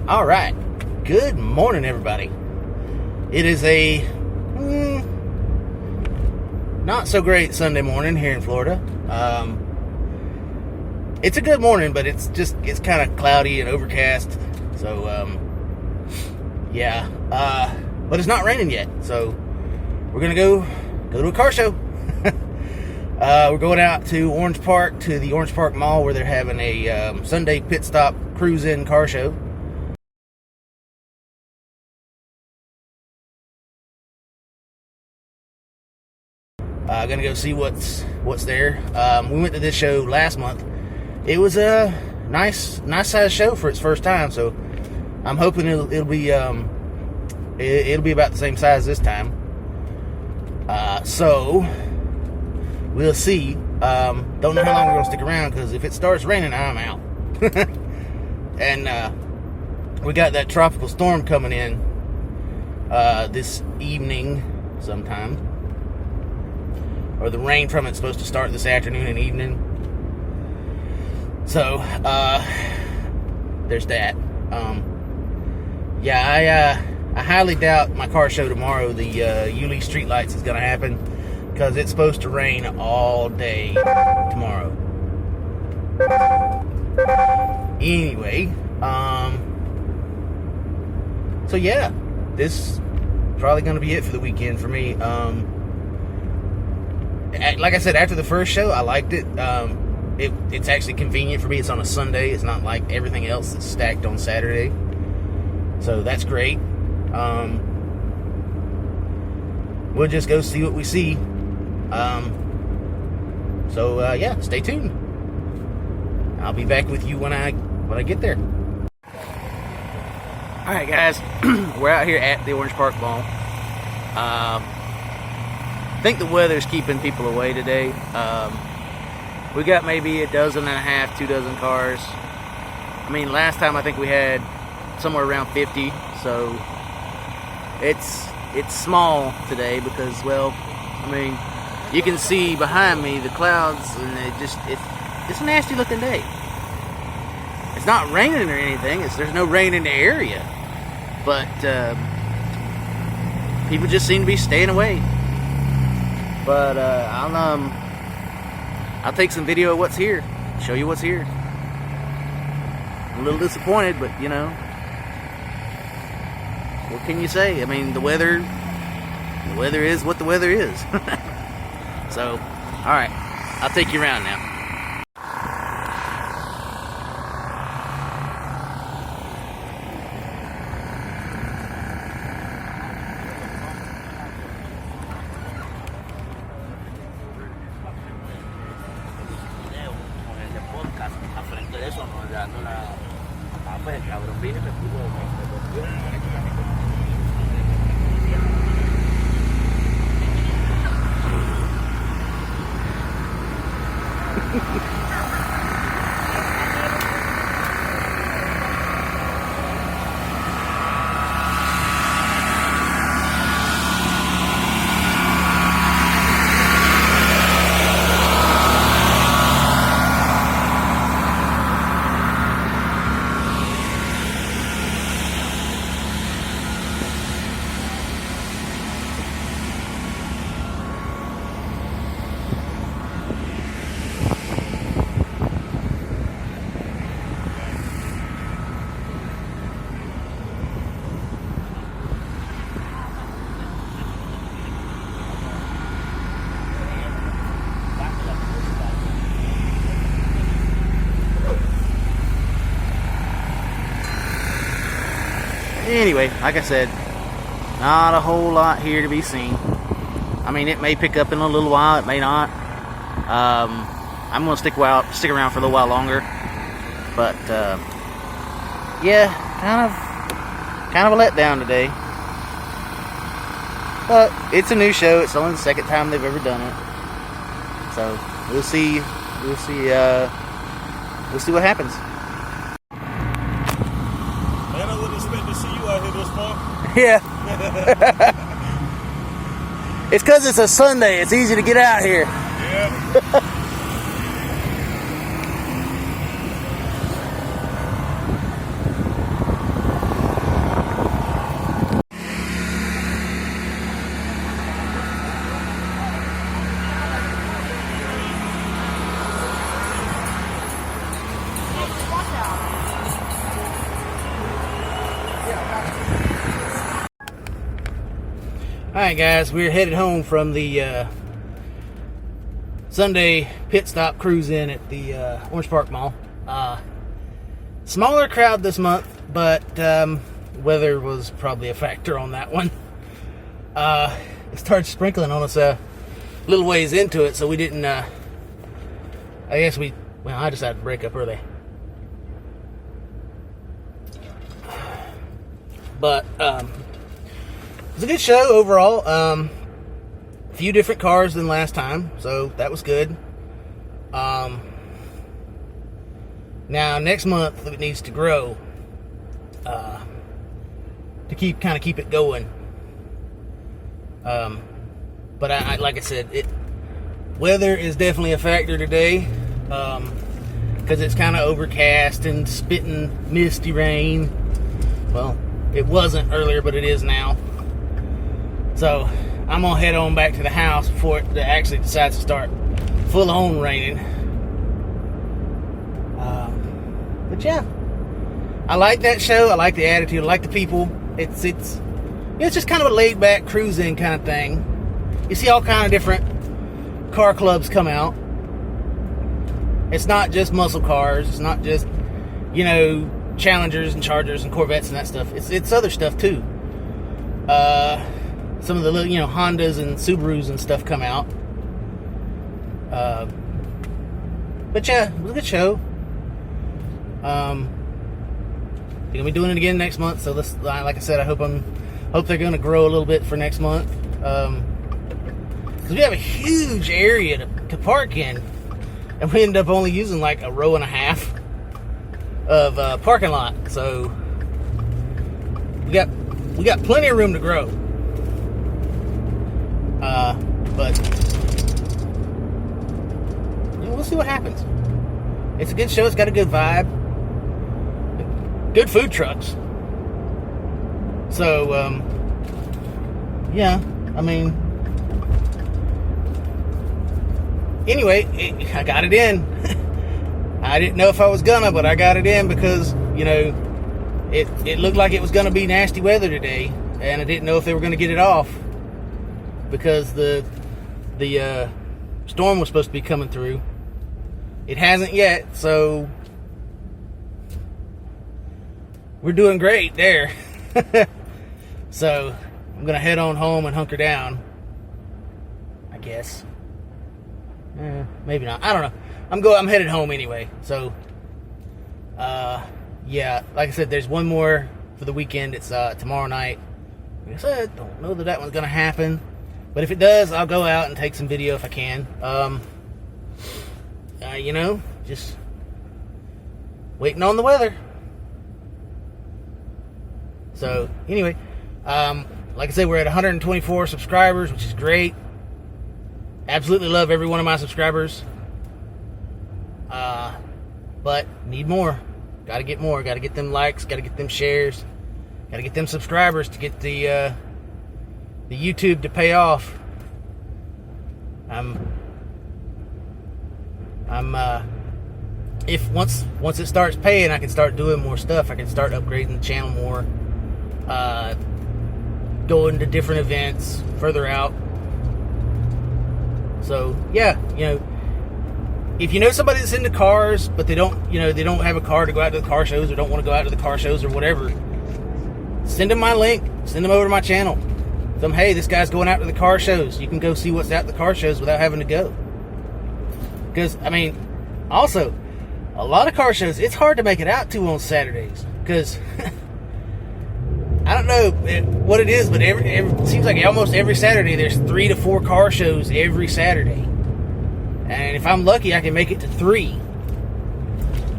All right. Good morning, everybody. It is a not so great Sunday morning here in Florida. It's a good morning, but it's kind of cloudy and overcast. So, but it's not raining yet. So we're gonna go to a car show. We're going out to Orange Park, to the Orange Park Mall, where they're having a Sunday Pitstop cruise-in car show. Gonna go see what's there. We went to this show last month. It was a nice size show for its first time. So I'm hoping it'll be about the same size this time. So we'll see. Don't know how long we're gonna stick around, because if it starts raining, I'm out. And we got that tropical storm coming in this evening sometime. Or the rain from it's supposed to start this afternoon and evening. So, there's that. I highly doubt my car show tomorrow, the Yulee Streetlights, is going to happen, because it's supposed to rain all day tomorrow. Anyway, so yeah, this is probably going to be it for the weekend for me. Like I said, after the first show, I liked it. It's actually convenient for me. It's on a Sunday. It's not like everything else that's stacked on Saturday. So that's great. We'll just go see what we see. Stay tuned. I'll be back with you when I get there. All right, guys. We're out here at the Orange Park Mall. I think the weather's keeping people away today. We got maybe 1.5 dozen, 2 dozen cars. I mean, last time I think we had somewhere around 50. So it's small today because, well, I mean, you can see behind me the clouds, and it's a nasty looking day. It's not raining or anything. There's no rain in the area, but people just seem to be staying away. But I'll take some video of what's here, show you what's here. I'm a little disappointed, but you know, what can you say? I mean, the weather is what the weather is. So, all right, I'll take you around now. Anyway, like I said, not a whole lot here to be seen. I mean, it may pick up in a little while, it may not. I'm gonna stick around for a little while longer. But yeah, kind of a letdown today. But it's a new show. It's only the second time they've ever done it. So we'll see what happens. Man, I wouldn't expect to see you out here this far. Yeah. It's because it's a Sunday. It's easy to get out here. Yeah. Alright guys, we're headed home from the Sunday pit stop cruise in at the Orange Park Mall. Smaller crowd this month, but weather was probably a factor on that one. It started sprinkling on us a little ways into it, so we didn't, I decided to break up early. But, it was a good show overall. A few different cars than last time, so that was good. Now, next month, it needs to grow to keep it going. But like I said, weather is definitely a factor today, because it's kind of overcast and spitting misty rain. Well, it wasn't earlier, but it is now. So I'm gonna head on back to the house before it actually decides to start full on raining. But yeah, I like that show. I like the attitude. I like the people. It's just kind of a laid back cruising kind of thing. You see all kind of different car clubs come out. It's not just muscle cars. It's not just, Challengers and Chargers and Corvettes and that stuff. It's other stuff too. Some of the little, Hondas and Subarus and stuff come out. But yeah, it was a good show. They're gonna be doing it again next month. So like I said, I hope they're gonna grow a little bit for next month. Because we have a huge area to park in, and we end up only using like a row and a half of parking lot. So we got plenty of room to grow. But we'll see what happens. It's a good show. It's got a good vibe. Good food trucks. So, yeah. Anyway, I got it in. I didn't know if I was gonna, but I got it in because, it looked like it was gonna be nasty weather today, and I didn't know if they were gonna get it off because the storm was supposed to be coming through. It hasn't yet, so we're doing great there. So I'm gonna head on home and hunker down, I guess. Maybe not. I don't know. I'm headed home anyway. So yeah, like I said, there's one more for the weekend. It's tomorrow night. Like I said, don't know that one's gonna happen, but if it does, I'll go out and take some video if I can. Just waiting on the weather. So anyway, like I said, we're at 124 subscribers, which is great. Absolutely love every one of my subscribers. But need more. Gotta get more. Gotta get them likes. Gotta get them shares. Gotta get them subscribers to get the YouTube to pay off. If once it starts paying, I can start doing more stuff. I can start upgrading the channel more. Going to different events further out. So yeah, if you know somebody that's into cars, but they don't have a car to go out to the car shows, or don't want to go out to the car shows or whatever, send them my link. Send them over to my channel. Tell them, hey, this guy's going out to the car shows. You can go see what's out at the car shows without having to go. Because also, a lot of car shows, it's hard to make it out to on Saturdays. Because I don't know what it is, but it seems like almost every Saturday there's 3 to 4 car shows every Saturday. And if I'm lucky, I can make it to 3.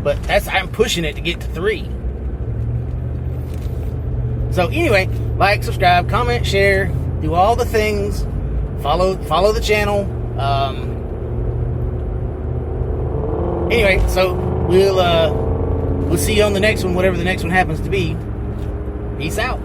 But I'm pushing it to get to 3. So anyway, like, subscribe, comment, share, do all the things. Follow the channel. Anyway, so we'll see you on the next one, whatever the next one happens to be. Peace out.